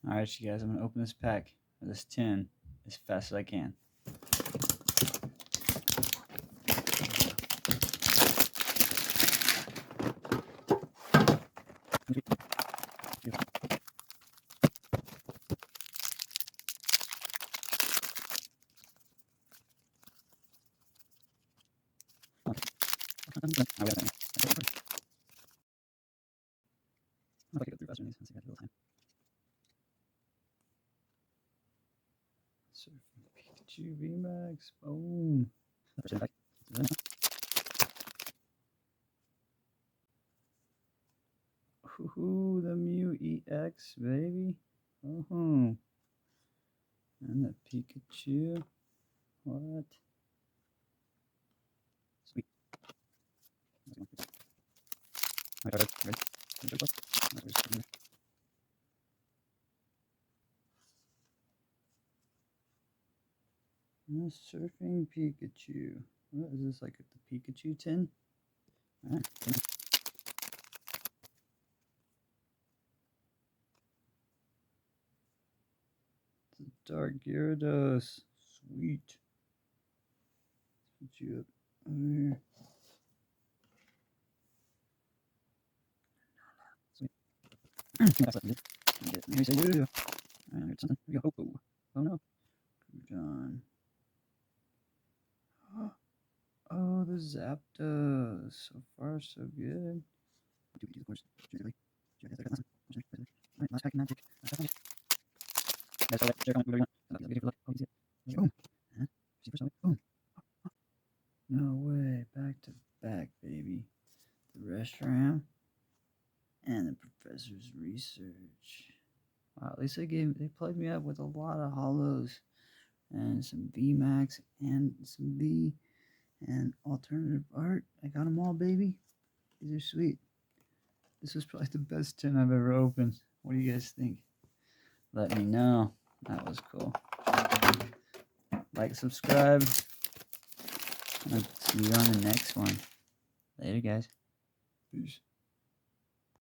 Alright, you guys, I'm gonna open this pack of this tin as fast as I can. Surfing Pikachu VMAX. Boom. Ooh, the Mew EX, baby. Oh, and the Pikachu. What? Sweet. Surfing Pikachu. What is this, like the Pikachu tin? Alright. It's a Dark Gyarados. Sweet. Put you up over here. Sweet. Maybe say woo. Alright, here's something. Here we go. Oh no. John. Oh, the Zapdos. So far, so good. Do we do the course? Alright, last pack of magic. Boom. Boom. No way. Back to back, baby. The restaurant and the professor's research. Wow, at least they plugged me up with a lot of hollows and some VMAX and some V and alternative art. I got them all, baby. These are sweet. This was probably the best tin I've ever opened. What do you guys think? Let me know. That was cool. Like, subscribe. And I'll see you on the next one. Later, guys. Peace.